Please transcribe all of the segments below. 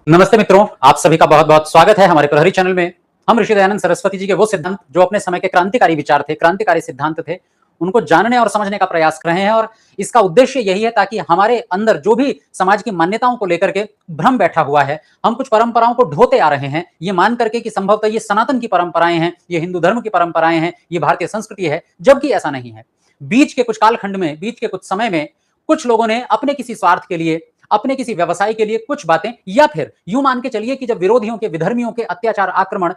नमस्ते मित्रों, आप सभी का बहुत बहुत स्वागत है हमारे प्रहरी चैनल में। हम ऋषि दयानंद सरस्वती जी के वो सिद्धांत जो अपने समय के क्रांतिकारी विचार थे, क्रांतिकारी सिद्धांत थे, उनको जानने और समझने का प्रयास कर रहे हैं। और इसका उद्देश्य यही है ताकि हमारे अंदर जो भी समाज की मान्यताओं को लेकर के भ्रम बैठा हुआ है, हम कुछ परंपराओं को ढोते आ रहे हैं ये मान करके कि संभवतः ये सनातन की परंपराएं हैं, ये हिंदू धर्म की परंपराएं हैं, ये भारतीय संस्कृति है, जबकि ऐसा नहीं है। बीच के कुछ कालखंड में, बीच के कुछ समय में कुछ लोगों ने अपने किसी स्वार्थ के लिए, अपने किसी व्यवसाय के लिए कुछ बातें, या फिर यूं मान के चलिए कि जब विरोधियों के, विधर्मियों के अत्याचार, आक्रमण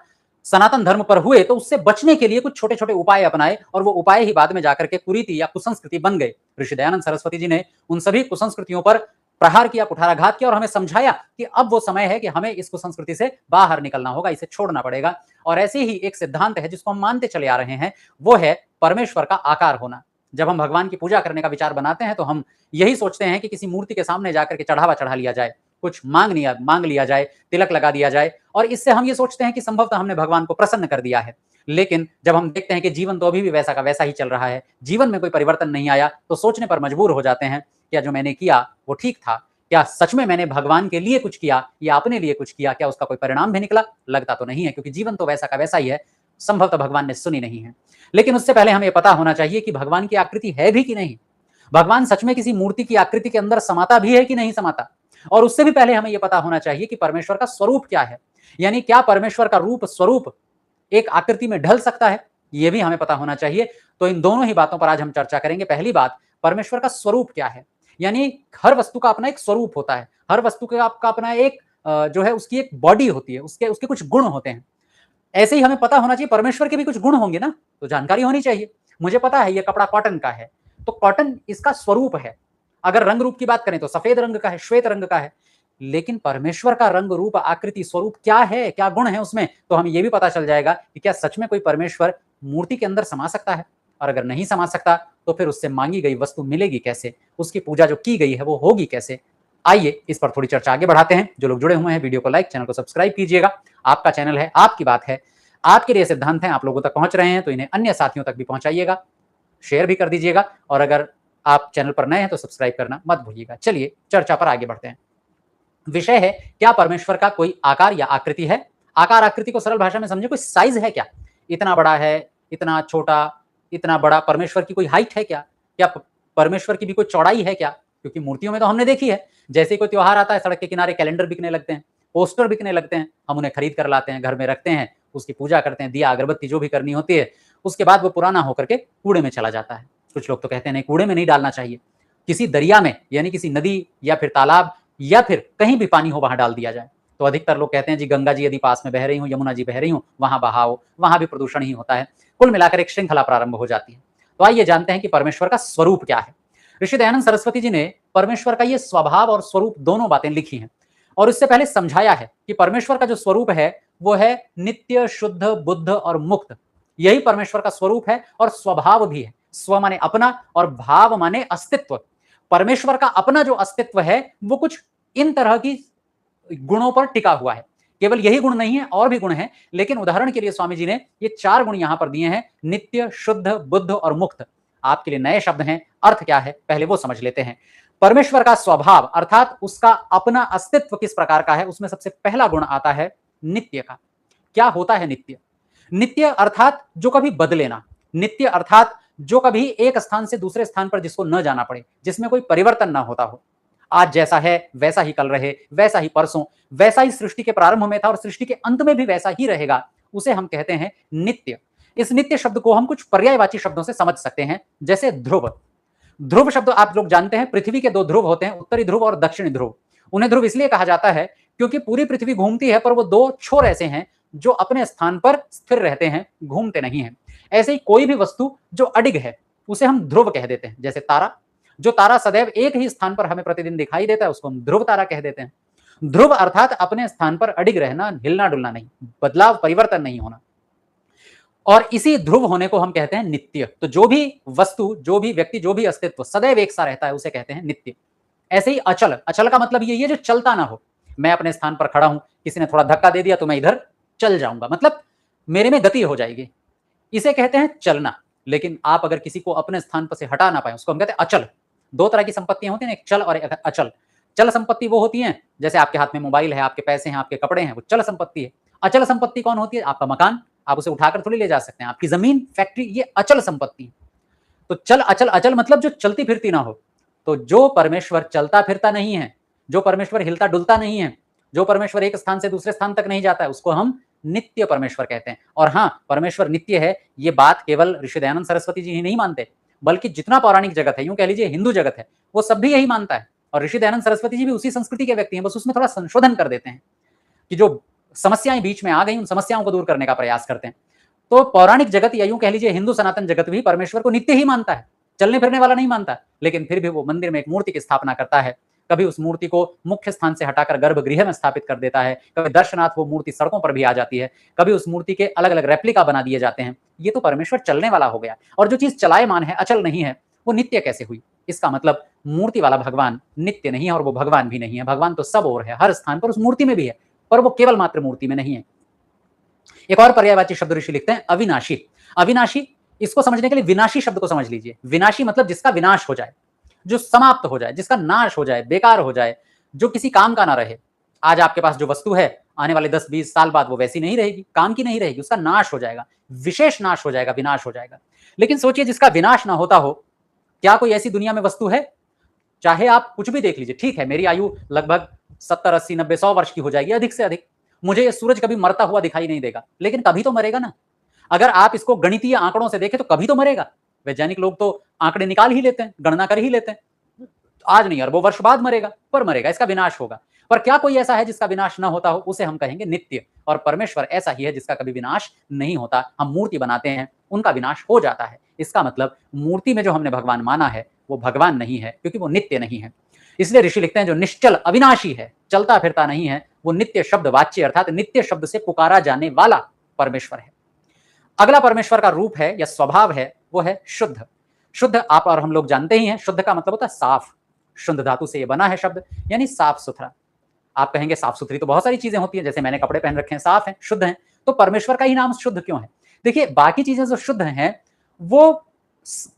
सनातन धर्म पर हुए तो उससे बचने के लिए कुछ छोटे छोटे उपाय अपनाए, और वो उपाय ही बाद में जाकर के कुरीति या कुसंस्कृति बन गए। ऋषि दयानंद सरस्वती जी ने उन सभी कुसंस्कृतियों पर प्रहार किया, कुठाराघात किया, और हमें समझाया कि अब वो समय है कि हमें इस कुसंस्कृति से बाहर निकलना होगा, इसे छोड़ना पड़ेगा। और ऐसे ही एक सिद्धांत है जिसको हम मानते चले आ रहे हैं, वो है परमेश्वर का आकार होना। जब हम भगवान की पूजा करने का विचार बनाते हैं तो हम यही सोचते हैं कि किसी मूर्ति के सामने जाकर के चढ़ावा चढ़ा लिया जाए, कुछ मांग लिया जाए, तिलक लगा दिया जाए, और इससे हम ये सोचते हैं कि संभवतः हमने भगवान को प्रसन्न कर दिया है। लेकिन जब हम देखते हैं कि जीवन तो अभी भी वैसा का वैसा ही चल रहा है, जीवन में कोई परिवर्तन नहीं आया, तो सोचने पर मजबूर हो जाते हैं, क्या जो मैंने किया वो ठीक था? क्या सच में मैंने भगवान के लिए कुछ किया या अपने लिए कुछ किया? क्या उसका कोई परिणाम भी निकला? लगता तो नहीं है, क्योंकि जीवन तो वैसा का वैसा ही है। संभवतः भगवान ने सुनी नहीं है। लेकिन उससे पहले हमें पता होना चाहिए कि भगवान की आकृति है भी कि नहीं, भगवान सच में किसी मूर्ति की आकृति के अंदर समाता भी है कि नहीं समाता। और उससे भी पहले हमें यह पता होना चाहिए कि परमेश्वर का स्वरूप क्या है, यानी क्या परमेश्वर का रूप, स्वरूप एक आकृति में ढल सकता है, यह भी हमें पता होना चाहिए। तो इन दोनों ही बातों पर आज हम चर्चा करेंगे। पहली बात, परमेश्वर का स्वरूप क्या है, यानी हर वस्तु का अपना एक स्वरूप होता है, हर वस्तु का आपका अपना एक जो है उसकी एक बॉडी होती है, उसके उसके कुछ गुण होते हैं। ऐसे ही हमें पता होना चाहिए परमेश्वर के भी कुछ गुण होंगे ना, तो जानकारी होनी चाहिए। मुझे पता है ये कपड़ा कॉटन का है, तो कॉटन इसका स्वरूप है। अगर रंग रूप की बात करें तो सफेद रंग का है, श्वेत रंग का है। लेकिन परमेश्वर का रंग रूप, आकृति, स्वरूप क्या है, क्या गुण है उसमें, तो हमें यह भी पता चल जाएगा कि क्या सच में कोई परमेश्वर मूर्ति के अंदर समा सकता है। और अगर नहीं समा सकता तो फिर उससे मांगी गई वस्तु मिलेगी कैसे, उसकी पूजा जो की गई है वो होगी कैसे। आइए इस पर थोड़ी चर्चा आगे बढ़ाते हैं। जो लोग जुड़े हुए हैं वीडियो को लाइक, चैनल को सब्सक्राइब कीजिएगा। आपका चैनल है, आपकी बात है, आपके लिए सिद्धांत हैं, आप लोगों तक पहुंच रहे हैं तो इन्हें अन्य साथियों तक भी पहुंचाइएगा, शेयर भी कर दीजिएगा। और अगर आप चैनल पर नए हैं तो सब्सक्राइब करना मत भूलिएगा। चलिए चर्चा पर आगे बढ़ते हैं। विषय है, क्या परमेश्वर का कोई आकार या आकृति है? आकार आकृति को सरल भाषा में समझे, कोई साइज है क्या? इतना बड़ा है, इतना छोटा, इतना बड़ा। परमेश्वर की कोई हाइट है क्या? क्या परमेश्वर की भी कोई चौड़ाई है क्या? क्योंकि मूर्तियों में तो हमने देखी है, जैसे कोई त्योहार आता है, सड़क के किनारे कैलेंडर बिकने लगते हैं, पोस्टर बिकने लगते हैं, हम उन्हें खरीद कर लाते हैं, घर में रखते हैं, उसकी पूजा करते हैं, दिया अगरबत्ती जो भी करनी होती है। उसके बाद वो पुराना होकर के कूड़े में चला जाता है। कुछ लोग तो कहते हैं नहीं, कूड़े में नहीं डालना चाहिए, किसी दरिया में, यानी किसी नदी या फिर तालाब या फिर कहीं भी पानी हो वहां डाल दिया जाए। तो अधिकतर लोग कहते हैं जी गंगा जी यदि पास में बह रही हूँ, यमुना जी बह रही हूँ, वहां बहाओ, वहां भी प्रदूषण ही होता है। कुल मिलाकर एक श्रृंखला प्रारंभ हो जाती है। तो आइए जानते हैं कि परमेश्वर का स्वरूप क्या है। ऋषि दयानंद सरस्वती जी ने परमेश्वर का ये स्वभाव और स्वरूप दोनों बातें लिखी हैं, और इससे पहले समझाया है कि परमेश्वर का जो स्वरूप है वो है नित्य, शुद्ध, बुद्ध और मुक्त। यही परमेश्वर का स्वरूप है और स्वभाव भी है। स्व माने अपना और भाव माने अस्तित्व। परमेश्वर का अपना जो अस्तित्व है वो कुछ इन तरह की गुणों पर टिका हुआ है। केवल यही गुण नहीं है, और भी गुण हैं, लेकिन उदाहरण के लिए स्वामी जी ने ये 4 गुण यहां पर दिए हैं, नित्य, शुद्ध, बुद्ध और मुक्त। आपके लिए नए शब्द हैं, अर्थ क्या है पहले वो समझ लेते हैं। परमेश्वर का स्वभाव अर्थात उसका अपना अस्तित्व किस प्रकार का है, उसमें सबसे पहला गुण आता है नित्य का। क्या होता है नित्य? नित्य अर्थात जो कभी बदले ना, नित्य अर्थात जो कभी एक स्थान से दूसरे स्थान पर जिसको न जाना पड़े, जिसमें कोई परिवर्तन ना होता हो। आज जैसा है वैसा ही कल रहे, वैसा ही परसों, वैसा ही सृष्टि के प्रारंभ में था और सृष्टि के अंत में भी वैसा ही रहेगा, उसे हम कहते हैं नित्य। इस नित्य शब्द को हम कुछ पर्यायवाची शब्दों से समझ सकते हैं, जैसे ध्रुव। ध्रुव शब्द आप लोग जानते हैं, पृथ्वी के 2 ध्रुव होते हैं, उत्तरी ध्रुव और दक्षिणी ध्रुव। उन्हें ध्रुव इसलिए कहा जाता है क्योंकि पूरी पृथ्वी घूमती है, पर वो 2 छोर ऐसे हैं जो अपने स्थान पर स्थिर रहते हैं, घूमते नहीं हैं। ऐसे ही कोई भी वस्तु जो अडिग है उसे हम ध्रुव कह देते हैं। जैसे तारा, जो तारा सदैव एक ही स्थान पर हमें प्रतिदिन दिखाई देता है उसको हम ध्रुव तारा कह देते हैं। ध्रुव अर्थात अपने स्थान पर अडिग रहना, हिलना डुलना नहीं, बदलाव परिवर्तन नहीं होना। और इसी ध्रुव होने को हम कहते हैं नित्य। तो जो भी वस्तु, जो भी व्यक्ति, जो भी अस्तित्व सदैव एक सा रहता है उसे कहते हैं नित्य। ऐसे ही अचल, अचल का मतलब ये जो चलता ना हो। मैं अपने स्थान पर खड़ा हूं, किसी ने थोड़ा धक्का दे दिया तो मैं इधर चल जाऊंगा, मतलब मेरे में गति हो जाएगी, इसे कहते हैं चलना। लेकिन आप अगर किसी को अपने स्थान पर से हटा ना पाए उसको हम कहते हैं अचल। 2 तरह की संपत्तियां होती हैं, एक चल और एक अचल। चल संपत्ति वो होती है जैसे आपके हाथ में मोबाइल है, आपके पैसे हैं, आपके कपड़े हैं, वो चल संपत्ति है। अचल संपत्ति कौन होती है? आपका मकान, आप उसे उठाकर थोड़ी ले जा सकते हैं। आपकी जमीन, फैक्ट्री, ये अचल संपत्ति है। तो चल अचल, अचल मतलब जो चलती फिरती ना हो। तो जो परमेश्वर चलता फिरता नहीं है, जो परमेश्वर हिलता डुलता नहीं है, जो परमेश्वर एक स्थान से दूसरे स्थान तक नहीं जाता है, उसको हम नित्य परमेश्वर कहते हैं। और हाँ, परमेश्वर नित्य है, ये बात केवल ऋषि दयानंद सरस्वती जी ही नहीं मानते, बल्कि जितना पौराणिक जगत है, यूं कह लीजिए हिंदू जगत है, वो सब भी यही मानता है। और ऋषि दयानंद सरस्वती जी भी उसी संस्कृति के व्यक्ति हैं, बस उसमें थोड़ा संशोधन कर देते हैं कि जो समस्याएं बीच में आ गई, उन समस्याओं को दूर करने का प्रयास करते हैं। तो पौराणिक जगत या यूं कह लीजिए हिंदू सनातन जगत भी परमेश्वर को नित्य ही मानता है, चलने फिरने वाला नहीं मानता। लेकिन फिर भी वो मंदिर में एक मूर्ति की स्थापना करता है, कभी उस मूर्ति को मुख्य स्थान से हटाकर गर्भगृह में स्थापित कर देता है, कभी दर्शनार्थ वो मूर्ति सड़कों पर भी आ जाती है, कभी उस मूर्ति के अलग अलग रेप्लिका बना दिए जाते हैं। ये तो परमेश्वर चलने वाला हो गया। और जो चीज चलायमान है, अचल नहीं है, वो नित्य कैसे हुई? इसका मतलब मूर्ति वाला भगवान नित्य नहीं है और वो भगवान भी नहीं है। भगवान तो सब और है, हर स्थान पर, उस मूर्ति में भी है, पर वो केवल मात्र मूर्ति में नहीं है। एक और पर्यायवाची शब्द ऋषि लिखते हैं, अविनाशी। अविनाशी, इसको समझने के लिए विनाशी शब्द को समझ लीजिए। विनाशी मतलब जिसका विनाश हो जाए, जो समाप्त हो जाए, जिसका नाश हो जाए, बेकार हो जाए, जो किसी काम का ना रहे। आज आपके पास जो वस्तु है, आने वाले 10-20 साल बाद वो वैसी नहीं रहेगी, काम की नहीं रहेगी, उसका नाश हो जाएगा, विशेष नाश हो जाएगा, विनाश हो जाएगा। लेकिन सोचिए, जिसका विनाश ना होता हो, क्या कोई ऐसी दुनिया में वस्तु है? चाहे आप कुछ भी देख लीजिए, ठीक है मेरी आयु लगभग 70, 80, 90, 100 वर्ष की हो जाएगी, अधिक से अधिक, मुझे ये सूरज कभी मरता हुआ दिखाई नहीं देगा, लेकिन कभी तो मरेगा ना। अगर आप इसको गणितीय आंकड़ों से देखें तो कभी तो मरेगा। वैज्ञानिक लोग तो आंकड़े निकाल ही लेते हैं, गणना कर ही लेते हैं, आज नहीं अरबों वर्ष बाद मरेगा, पर मरेगा, इसका विनाश होगा। पर क्या कोई ऐसा है जिसका विनाश ना होता हो? उसे हम कहेंगे नित्य। और परमेश्वर ऐसा ही है जिसका कभी विनाश नहीं होता। हम मूर्ति बनाते हैं, उनका विनाश हो जाता है। इसका मतलब मूर्ति में जो हमने भगवान माना है वो भगवान नहीं है, क्योंकि वो नित्य नहीं है। इसलिए ऋषि लिखते हैं जो निश्चल अविनाशी है, चलता फिरता नहीं है, वो नित्य शब्द वाच्य अर्थात नित्य शब्द से पुकारा जाने वाला परमेश्वर है। अगला परमेश्वर का रूप है या स्वभाव है, वो है शुद्ध। शुद्ध आप और हम लोग जानते ही हैं, शुद्ध का मतलब होता है साफ। शुद्ध धातु से ये बना है शब्द, यानी साफ सुथरा। आप कहेंगे साफ सुथरी तो बहुत सारी चीजें होती हैं, जैसे मैंने कपड़े पहन रखे हैं, साफ हैं, शुद्ध हैं। तो परमेश्वर का ही नाम शुद्ध क्यों है? देखिए, बाकी चीजें जो शुद्ध हैं वो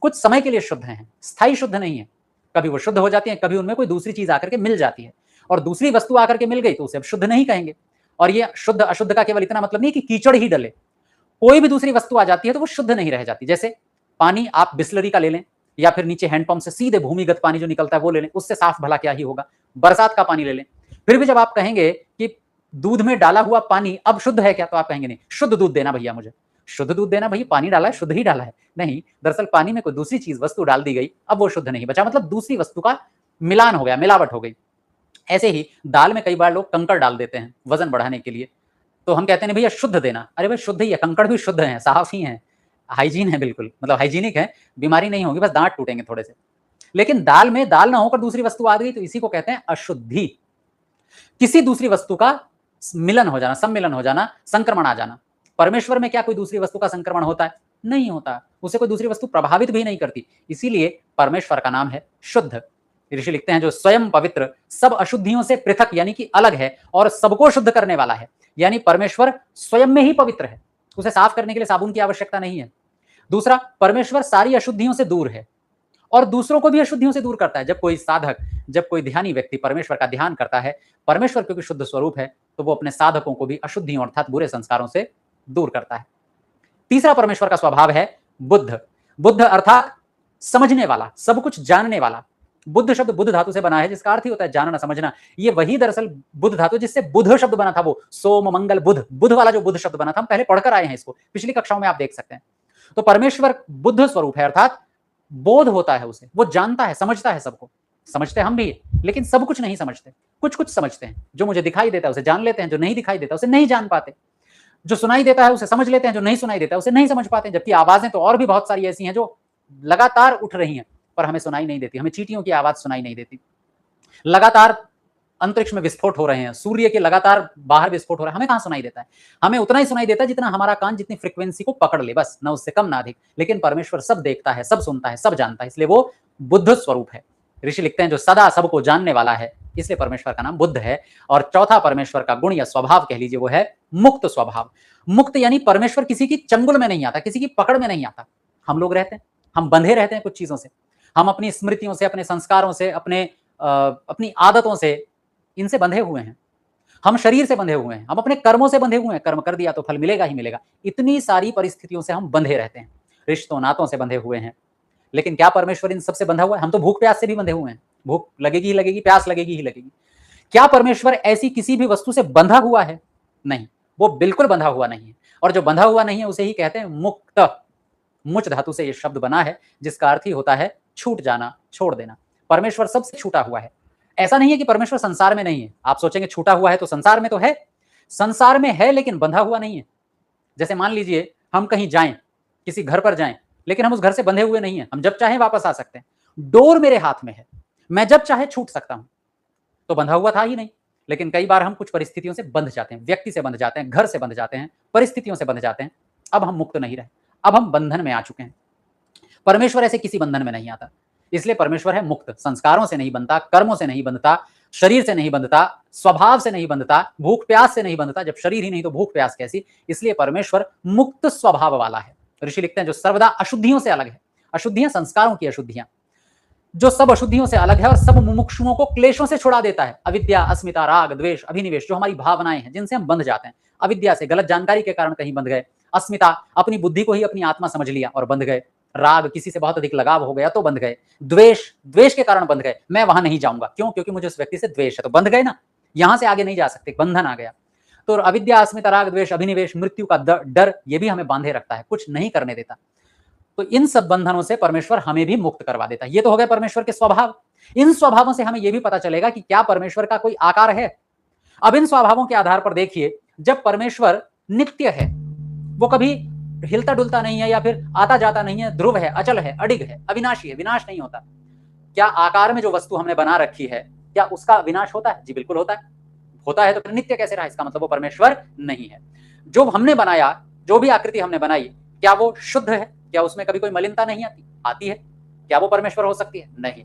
कुछ समय के लिए शुद्ध हैं, स्थायी शुद्ध नहीं है। कभी वो शुद्ध हो जाती है, कभी उनमें कोई दूसरी चीज आकर के मिल जाती है, और दूसरी वस्तु आकर के मिल गई तो उसे अब शुद्ध नहीं कहेंगे। और ये शुद्ध अशुद्ध का केवल इतना मतलब नहीं कि कीचड़ ही डले, कोई भी दूसरी वस्तु आ जाती है तो वो शुद्ध नहीं रह जाती। जैसे पानी आप बिस्लरी का ले लें, या फिर नीचे हैंडपंप से सीधे भूमिगत पानी जो निकलता है वो ले लें, उससे साफ भला क्या ही होगा। बरसात का पानी ले लें, फिर भी जब आप कहेंगे कि दूध में डाला हुआ पानी अब शुद्ध है क्या, तो आप कहेंगे नहीं, शुद्ध दूध देना भैया, मुझे शुद्ध दूध देना भैया, पानी डाला है, शुद्ध ही डाला है। नहीं, दरअसल पानी में कोई दूसरी चीज वस्तु डाल दी गई, अब वो शुद्ध नहीं बचा, मतलब दूसरी वस्तु का मिलान हो गया, मिलावट हो गई। ऐसे ही दाल में कई बार लोग कंकड़ डाल देते हैं वजन बढ़ाने के लिए, तो हम कहते हैं भैया शुद्ध देना। अरे भाई शुद्ध ही है, कंकड़ भी शुद्ध है, साफ ही है, हाइजीन है, बिल्कुल मतलब हाइजीनिक है, बीमारी नहीं होगी, बस दांत टूटेंगे थोड़े से। लेकिन दाल में दाल ना होकर दूसरी वस्तु आ गई तो इसी को कहते हैं अशुद्धि। किसी दूसरी वस्तु का मिलन हो जाना, सम्मिलन हो जाना, संक्रमण आ जाना। परमेश्वर में क्या कोई दूसरी वस्तु का संक्रमण होता है? नहीं होता, उसे कोई दूसरी वस्तु प्रभावित भी नहीं करती, इसीलिए परमेश्वर का नाम है शुद्ध। ऋषि लिखते हैं जो स्वयं पवित्र, सब अशुद्धियों से पृथक यानी कि अलग है, और सबको शुद्ध करने वाला है। यानी परमेश्वर स्वयं में ही पवित्र है, उसे साफ करने के लिए साबुन की आवश्यकता नहीं है। दूसरा, परमेश्वर सारी अशुद्धियों से दूर है और दूसरों को भी अशुद्धियों से दूर करता है। जब कोई साधक, जब कोई ध्यानी व्यक्ति परमेश्वर का ध्यान करता है, परमेश्वर क्योंकि शुद्ध स्वरूप है, तो वो अपने साधकों को भी अशुद्धियों अर्थात बुरे संस्कारों से दूर करता है। तीसरा परमेश्वर का स्वभाव है बुद्ध। बुद्ध अर्थात समझने वाला, सब कुछ जानने वाला। बुद्ध शब्द बुद्ध धातु से बना है, जिसका अर्थ ही होता है जानना, समझना। ये वही दरअसल बुद्ध धातु जिससे बुध शब्द बना था, वो सोम मंगल बुध, बुध वाला जो बुद्ध शब्द बना था, हम पहले पढ़कर आए हैं इसको, पिछली कक्षाओं में आप देख सकते हैं। तो परमेश्वर बुद्ध स्वरूप है, अर्थात बोध होता है उसे, वो जानता है, समझता है सबको। समझते हम भी, लेकिन सब कुछ नहीं समझते, कुछ कुछ समझते हैं। जो मुझे दिखाई देता है उसे जान लेते हैं, जो नहीं दिखाई देता उसे नहीं जान पाते। जो सुनाई देता है उसे समझ लेते हैं, जो नहीं सुनाई देता है उसे नहीं समझ पाते। जबकि आवाजें तो और भी बहुत सारी ऐसी हैं जो लगातार उठ रही हैं, पर हमें सुनाई नहीं देती। हमें चींटियों की आवाज सुनाई नहीं देती। लगातार अंतरिक्ष में विस्फोट हो रहे हैं, सूर्य के लगातार बाहर विस्फोट हो रहा है, हमें कहां सुनाई देता है? हमें उतना ही सुनाई देता है जितना हमारा कान जितनी फ्रीक्वेंसी को पकड़ ले, बस, ना उससे कम ना अधिक। लेकिन परमेश्वर सब देखता है, सब सुनता है, सब जानता है, इसलिए वो बुद्ध स्वरूप है। ऋषि लिखते हैं जो सदा सबको जानने वाला है, इसलिए परमेश्वर का नाम बुद्ध है। और चौथा परमेश्वर का गुण या स्वभाव कह लीजिए, वो है मुक्त स्वभाव। मुक्त यानी परमेश्वर किसी की चंगुल में नहीं आता, किसी की पकड़ में नहीं आता। हम लोग रहते हैं, हम बंधे रहते हैं कुछ चीजों से, हम अपनी स्मृतियों से, अपने संस्कारों से, अपने अपनी आदतों से, इनसे बंधे हुए हैं। हम शरीर से बंधे हुए हैं, हम अपने कर्मों से बंधे हुए हैं, कर्म कर दिया तो फल मिलेगा ही मिलेगा। इतनी सारी परिस्थितियों से हम बंधे रहते हैं, रिश्तों नातों से बंधे हुए हैं। लेकिन क्या परमेश्वर इन सबसे बंधा हुआ है? हम तो भूख प्यास से भी बंधे हुए हैं, भूख लगेगी ही लगेगी, प्यास लगेगी ही लगेगी। क्या परमेश्वर ऐसी किसी भी वस्तु से बंधा हुआ है? नहीं, वो बिल्कुल बंधा हुआ नहीं है। और जो बंधा हुआ नहीं है उसे ही कहते हैं मुक्त। मुच धातु से ये शब्द बना है, जिसका अर्थ ही होता है छूट जाना, छोड़ देना। परमेश्वर सबसे छूटा हुआ है। ऐसा नहीं है कि परमेश्वर संसार में नहीं है। आप सोचेंगे छूटा हुआ है तो संसार में तो है, संसार में है लेकिन बंधा हुआ नहीं है। जैसे मान लीजिए हम कहीं जाएं, किसी घर पर जाएं, लेकिन हम उस घर से बंधे हुए नहीं है, हम जब चाहे वापस आ सकते हैं। डोर मेरे हाथ में है, मैं जब चाहे छूट सकता हूं, तो बंधा हुआ था ही नहीं। लेकिन कई बार हम कुछ परिस्थितियों से बंध जाते हैं, व्यक्ति से बंध जाते हैं, घर से बंध जाते हैं, परिस्थितियों से बंध जाते हैं। अब हम मुक्त नहीं रहे, अब हम बंधन में आ चुके हैं। परमेश्वर ऐसे किसी बंधन में नहीं आता, इसलिए परमेश्वर है मुक्त। संस्कारों से नहीं बंधता, कर्मों से नहीं बंधता, शरीर से नहीं बंधता, स्वभाव से नहीं बंधता, भूख प्यास से नहीं बंधता। जब शरीर ही नहीं तो भूख प्यास कैसी? इसलिए परमेश्वर मुक्त स्वभाव वाला है। ऋषि लिखते हैं जो सर्वदा अशुद्धियों से अलग है। अशुद्धियां संस्कारों की अशुद्धियां, जो सब अशुद्धियों से अलग है और सब मुमुक्षुओं को क्लेशों से छुड़ा देता है। अविद्या, अस्मिता, राग, द्वेष, अभिनिवेश, जो हमारी भावनाएं हैं जिनसे हम बंध जाते हैं। अविद्या से गलत जानकारी के कारण कहीं बंध गए, अस्मिता अपनी बुद्धि को ही अपनी आत्मा समझ लिया और बंध गए, राग किसी से बहुत अधिक लगाव हो गया तो बंध गए, द्वेष, द्वेष के कारण बंध गए, मैं वहां नहीं जाऊंगा, क्यों? क्योंकि मुझे उस व्यक्ति से द्वेष है, तो बंध गए ना, यहां से आगे नहीं जा सकते, बंधन आ गया। तो अविद्या, अस्मिता, राग, द्वेष, अभिनिवेश, मृत्यु का डर, ये भी हमें बांधे रखता है, कुछ नहीं करने देता। तो इन सब बंधनों से परमेश्वर हमें भी मुक्त करवा देता है। ये तो हो गए परमेश्वर के स्वभाव। इन स्वभावों से हमें यह भी पता चलेगा कि क्या परमेश्वर का कोई आकार है। अब इन स्वभावों के आधार पर देखिए, जब परमेश्वर नित्य है, वो कभी हिलता डुलता नहीं है या फिर आता जाता नहीं है, ध्रुव है, अचल है, अडिग है, अविनाशी है, विनाश नहीं होता। क्या आकार में जो वस्तु हमने बना रखी है, क्या उसका विनाश होता है? जी बिल्कुल होता है। होता है तो फिर नित्य कैसे रहा? इसका मतलब वो परमेश्वर नहीं है। जो हमने बनाया, जो भी आकृति हमने बनाई, क्या वो शुद्ध है? क्या उसमें कभी कोई मलिनता नहीं आती? आती है। क्या वो परमेश्वर हो सकती है? नहीं।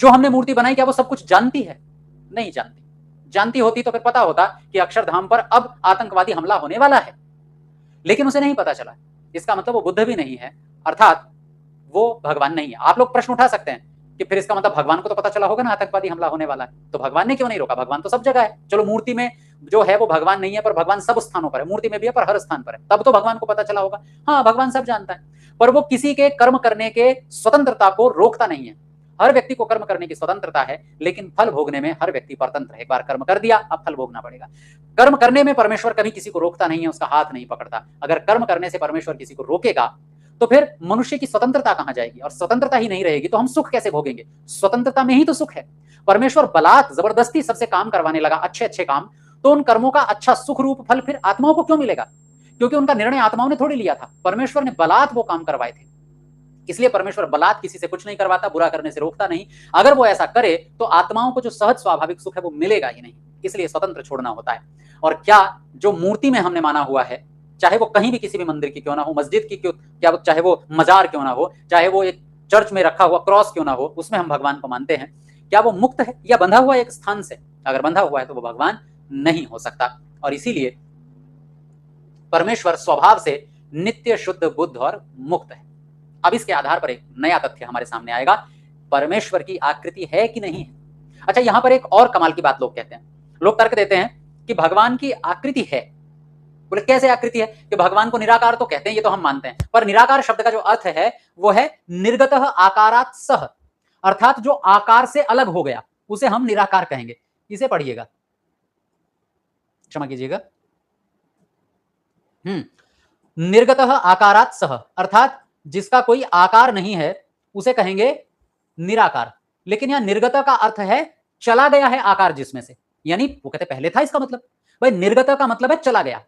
जो हमने मूर्ति बनाई, क्या वो सब कुछ जानती है? नहीं जानती। जानती होती तो फिर पता होता कि अक्षरधाम पर अब आतंकवादी हमला होने वाला है, लेकिन उसे नहीं पता चला। इसका मतलब वो बुद्ध भी नहीं है, अर्थात वो भगवान नहीं है। आप लोग प्रश्न उठा सकते हैं कि फिर इसका मतलब भगवान को तो पता चला होगा ना आतंकवादी हमला होने वाला है, तो भगवान ने क्यों नहीं रोका? भगवान तो सब जगह है। चलो मूर्ति में जो है वो भगवान नहीं है, पर भगवान सब स्थानों पर है, मूर्ति में भी है पर हर स्थान पर है, तब तो भगवान को पता चला होगा। हाँ, भगवान सब जानता है, पर वो किसी के कर्म करने के स्वतंत्रता को रोकता नहीं है। हर व्यक्ति को कर्म करने की स्वतंत्रता है, लेकिन फल भोगने में हर व्यक्ति परतंत्र है। एक बार कर्म कर दिया, अब फल भोगना पड़ेगा। कर्म करने में परमेश्वर कभी किसी को रोकता नहीं है, उसका हाथ नहीं पकड़ता। अगर कर्म करने से परमेश्वर किसी को रोकेगा तो फिर मनुष्य की स्वतंत्रता कहां जाएगी? और स्वतंत्रता ही नहीं रहेगी तो हम सुख कैसे भोगेंगे? स्वतंत्रता में ही तो सुख है। परमेश्वर बलात् जबरदस्ती सबसे काम करवाने लगा, अच्छे अच्छे काम, तो उन कर्मों का अच्छा सुख रूप फल फिर आत्माओं को क्यों मिलेगा? क्योंकि उनका निर्णय आत्माओं ने थोड़ी लिया था, परमेश्वर ने बलात् वो काम करवाए थे। इसलिए परमेश्वर बलात् किसी से कुछ नहीं करवाता, बुरा करने से रोकता नहीं। अगर वो ऐसा करे तो आत्माओं को जो सहज स्वाभाविक सुख है वो मिलेगा ही नहीं, इसलिए स्वतंत्र छोड़ना होता है। और क्या जो मूर्ति में हमने माना हुआ है, चाहे वो कहीं भी किसी भी मंदिर की क्यों ना हो, मस्जिद की क्यों, क्या चाहे वो मजार क्यों ना हो, चाहे वो एक चर्च में रखा हुआ क्रॉस क्यों ना हो, उसमें हम भगवान को मानते हैं, क्या वो मुक्त है या बंधा हुआ एक स्थान से? अगर बंधा हुआ है तो वो भगवान नहीं हो सकता। और इसीलिए परमेश्वर स्वभाव से नित्य, शुद्ध, बुद्ध और मुक्त है। अब इसके आधार पर एक नया तथ्य हमारे सामने आएगा, परमेश्वर की आकृति है कि नहीं है। अच्छा, यहां पर एक और कमाल की बात लोग कहते हैं, लोग तर्क देते हैं कि भगवान की आकृति है। बोले कैसे आकृति है? कि भगवान को निराकार तो कहते हैं, ये तो हम मानते हैं, पर निराकार शब्द का जो अर्थ है वो है निर्गतः आकारात् सह, अर्थात जो आकार से अलग हो गया उसे हम निराकार कहेंगे। इसे पढ़िएगा, क्षमा कीजिएगा, निर्गतः आकारात् सह, अर्थात जिसका कोई आकार नहीं है उसे कहेंगे निराकार। लेकिन यहां निर्गत का अर्थ है चला गया है आकार जिसमें से, यानी वो कहते पहले था, इसका मतलब भाई निर्गत का मतलब है चला गया,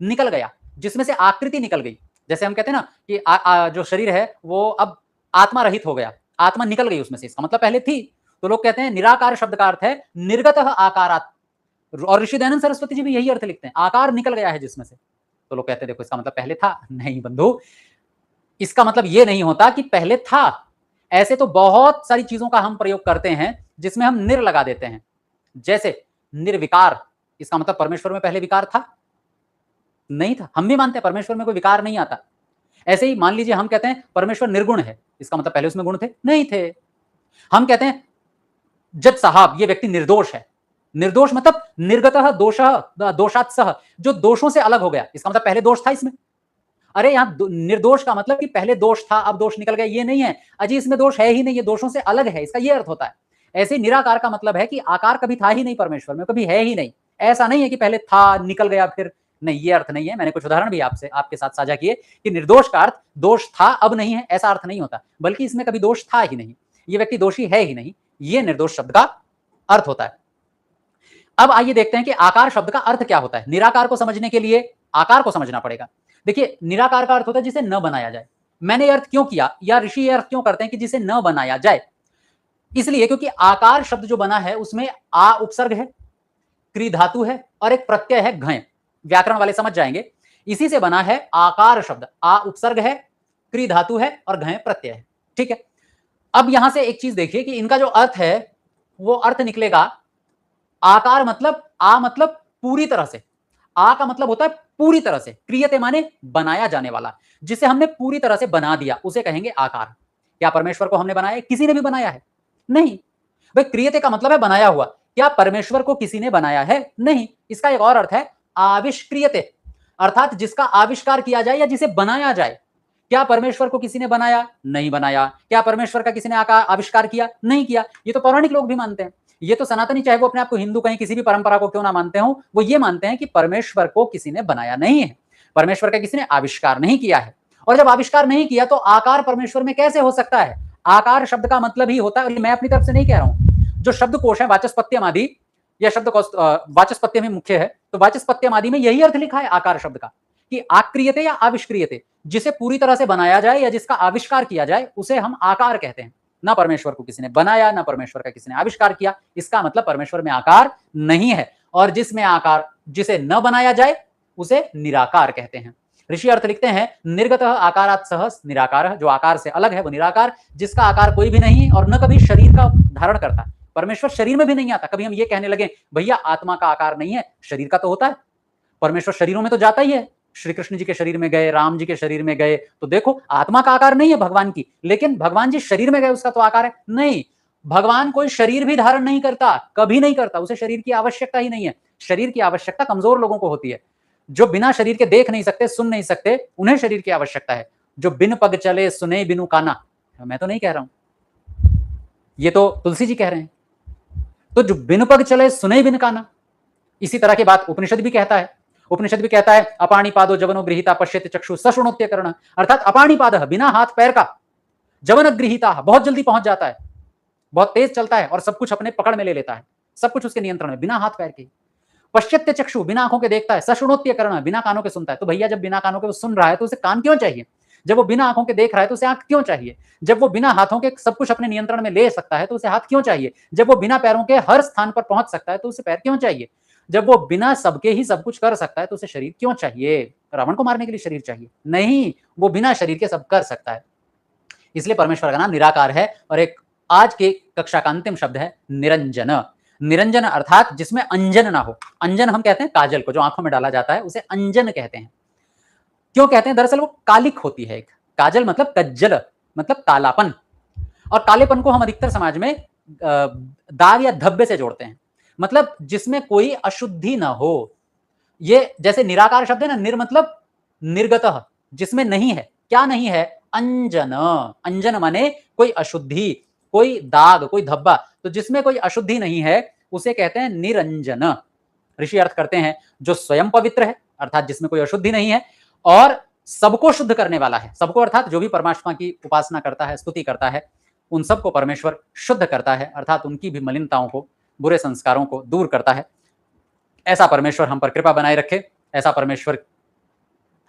निकल गया, जिसमें से आकृति निकल गई। जैसे हम कहते हैं ना कि जो शरीर है वो अब आत्मा रहित हो गया, आत्मा निकल गई उसमें से, इसका मतलब पहले थी। तो लोग कहते हैं निराकार शब्द का अर्थ है निर्गत आकारात, और ऋषि दयानंद सरस्वती जी भी यही अर्थ लिखते हैं, आकार निकल गया है जिसमें से। तो लोग कहते हैं देखो इसका मतलब पहले था। नहीं बंधु, इसका मतलब यह नहीं होता कि पहले था। ऐसे तो बहुत सारी चीजों का हम प्रयोग करते हैं जिसमें हम निर लगा देते हैं, जैसे निर्विकार, इसका मतलब परमेश्वर में पहले विकार था? नहीं था। हम भी मानते हैं परमेश्वर में कोई विकार नहीं आता। ऐसे ही मान लीजिए हम कहते हैं परमेश्वर निर्गुण है, इसका मतलब पहले उसमें गुण थे? नहीं थे। हम कहते हैं जज साहब ये व्यक्ति निर्दोष है। निर्दोष मतलब निर्गतः दोषः दोषात् सह, जो दोषों से अलग हो गया, इसका मतलब पहले दोष था इसमें। अरे यहां निर्दोष का मतलब कि पहले दोष था अब दोष निकल गया, ये नहीं है अजी, इसमें दोष है ही नहीं, ये दोषों से अलग है, इसका ये अर्थ होता है। ऐसे निराकार का मतलब है कि आकार कभी था ही नहीं परमेश्वर में, कभी है ही नहीं। ऐसा नहीं है कि पहले था निकल गया फिर, नहीं, ये अर्थ नहीं है। मैंने कुछ उदाहरण भी आपके साथ साझा किए कि निर्दोष का अर्थ दोष था अब नहीं है, ऐसा अर्थ नहीं होता, बल्कि इसमें कभी दोष था ही नहीं, ये व्यक्ति दोषी है ही नहीं, ये निर्दोष शब्द का अर्थ होता है। अब आइए देखते हैं कि आकार शब्द का अर्थ क्या होता है। निराकार को समझने के लिए आकार को समझना पड़ेगा। देखिए, निराकार का अर्थ होता है जिसे न बनाया जाए। मैंने ये अर्थ क्यों किया, या ऋषि ये अर्थ क्यों करते हैं कि जिसे न बनाया जाए? इसलिए क्योंकि आकार शब्द जो बना है उसमें आ उपसर्ग है, क्री धातु है और एक प्रत्यय है घय। व्याकरण वाले समझ जाएंगे, इसी से बना है आकार शब्द। आ उपसर्ग है, क्री धातु है और घय प्रत्यय है। ठीक है, अब यहां से एक चीज देखिए कि इनका जो अर्थ है वो अर्थ निकलेगा, आकार मतलब आ मतलब पूरी तरह से, आ का मतलब होता है पूरी तरह से, क्रियते माने बनाया जाने वाला, जिसे हमने पूरी तरह से बना दिया उसे कहेंगे आकार। क्या परमेश्वर को हमने बनाया है? किसी ने भी बनाया है? नहीं। भाई क्रियते का मतलब है बनाया हुआ, क्या परमेश्वर को किसी ने बनाया है? नहीं। इसका एक और अर्थ है आविष्क्रियते, अर्थात जिसका आविष्कार किया जाए या जिसे बनाया जाए। क्या परमेश्वर को किसी ने बनाया? नहीं बनाया। क्या परमेश्वर का किसी ने आविष्कार किया? नहीं किया। ये तो पौराणिक लोग भी मानते हैं, ये तो सनातनी, चाहे वो अपने आप को हिंदू कहीं किसी भी परंपरा को क्यों ना मानते हो, वो ये मानते हैं कि परमेश्वर को किसी ने बनाया नहीं है, परमेश्वर का किसी ने आविष्कार नहीं किया है। और जब आविष्कार नहीं किया तो आकार परमेश्वर में कैसे हो सकता है? आकार शब्द का मतलब ही होता है, और मैं अपनी तरफ से नहीं कह रहा हूं, जो शब्दकोश है वाचस्पत्यम आदि, यह शब्द वाचस्पत्य में मुख्य है, तो वाचस्पत्यम आदि में यही अर्थ लिखा है आकार शब्द का, कि आक्रियते या आविष्क्रियते, जिसे पूरी तरह से बनाया जाए या जिसका आविष्कार किया जाए उसे हम आकार कहते हैं। ना परमेश्वर को किसी ने बनाया, ना परमेश्वर का किसी ने आविष्कार किया, इसका मतलब परमेश्वर में आकार नहीं है। और जिसमें आकार, जिसे न बनाया जाए उसे निराकार कहते हैं। ऋषि अर्थ लिखते हैं, निर्गतः आकारात् सह निराकारः, जो आकार से अलग है वो निराकार, जिसका आकार कोई भी नहीं और न कभी शरीर का धारण करता। परमेश्वर शरीर में भी नहीं आता। कभी हम ये कहने लगे भैया आत्मा का आकार नहीं है, शरीर का तो होता है, परमेश्वर शरीरों में तो जाता ही है। श्री कृष्ण जी के शरीर में गए, राम जी के शरीर में गए, तो देखो आत्मा का आकार नहीं है भगवान की, लेकिन भगवान जी शरीर में गए उसका तो आकार है। नहीं, भगवान कोई शरीर भी धारण नहीं करता, कभी नहीं करता, उसे शरीर की आवश्यकता ही नहीं है। शरीर की आवश्यकता कमजोर लोगों को होती है, जो बिना शरीर के देख नहीं सकते, सुन नहीं सकते, उन्हें शरीर की आवश्यकता है। जो बिन पग चले सुने बिनु काना, मैं तो नहीं कह रहा हूं, ये तो तुलसी जी कह रहे हैं। तो जो बिन पग चले सुने बिन काना, इसी तरह की बात उपनिषद भी कहता है। उपनिषद भी कहता है, अपाणिपादो जवनो गृहीता पश्यति चक्षु सशृणोत्य कर्ण, अर्थात अपाणिपाद, बिना हाथ पैर का, जवन गृहीता, बहुत जल्दी पहुंच जाता है, बहुत तेज चलता है और सब कुछ अपने पकड़ में ले लेता है, सब कुछ उसके नियंत्रण में, बिना हाथ पैर के। पश्यत्य चक्षु, बिना आंखों के देखता है, सशृणोत्य कर्ण, बिना कानों के सुनता है। तो भैया जब बिना कानों के वो सुन रहा है तो उसे कान क्यों चाहिए? जब वो बिना आंखों के देख रहा है तो उसे आंख क्यों चाहिए? जब वो बिना हाथों के सब कुछ अपने नियंत्रण में ले सकता है तो उसे हाथ क्यों चाहिए? जब वो बिना पैरों के हर स्थान पर पहुंच सकता है तो उसे पैर क्यों चाहिए? जब वो बिना सबके ही सब कुछ कर सकता है तो उसे शरीर क्यों चाहिए? रावण को मारने के लिए शरीर चाहिए? नहीं, वो बिना शरीर के सब कर सकता है। इसलिए परमेश्वर का नाम निराकार है। और एक आज के कक्षा का अंतिम शब्द है निरंजन। निरंजन अर्थात जिसमें अंजन ना हो। अंजन हम कहते हैं काजल को, जो आंखों में डाला जाता है उसे अंजन कहते हैं। क्यों कहते हैं? दरअसल वो कालिक होती है। एक काजल मतलब कज्जल, मतलब कालापन, और कालेपन को हम अधिकतर समाज में दाग या धब्बे से जोड़ते हैं, मतलब जिसमें कोई अशुद्धि ना हो। ये जैसे निराकार शब्द है ना, निर मतलब निर्गतः, जिसमें नहीं है। क्या नहीं है? अंजन। अंजन माने कोई अशुद्धि, कोई दाग, कोई धब्बा, तो जिसमें कोई अशुद्धि नहीं है उसे कहते हैं निरंजन। ऋषि अर्थ करते हैं जो स्वयं पवित्र है, अर्थात जिसमें कोई अशुद्धि नहीं है, और सबको शुद्ध करने वाला है। सबको अर्थात जो भी परमात्मा की उपासना करता है, स्तुति करता है, उन सबको परमेश्वर शुद्ध करता है, अर्थात उनकी भी मलिनताओं को, बुरे संस्कारों को दूर करता है। ऐसा परमेश्वर हम पर कृपा बनाए रखे, ऐसा परमेश्वर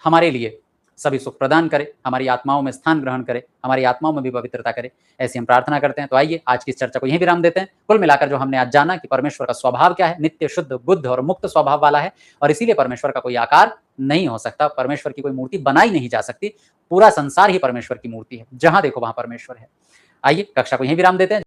हमारे लिए सभी सुख प्रदान करे, हमारी आत्माओं में स्थान ग्रहण करे, हमारी आत्माओं में भी पवित्रता करे, ऐसी हम प्रार्थना करते हैं। तो आइए आज की इस चर्चा को यहीं विराम देते हैं। कुल मिलाकर जो हमने आज जाना कि परमेश्वर का स्वभाव क्या है, नित्य शुद्ध बुद्ध और मुक्त स्वभाव वाला है, और इसीलिए परमेश्वर का कोई आकार नहीं हो सकता, परमेश्वर की कोई मूर्ति बनाई नहीं जा सकती। पूरा संसार ही परमेश्वर की मूर्ति है, जहां देखो वहां परमेश्वर है। आइए कक्षा को यहीं विराम देते हैं।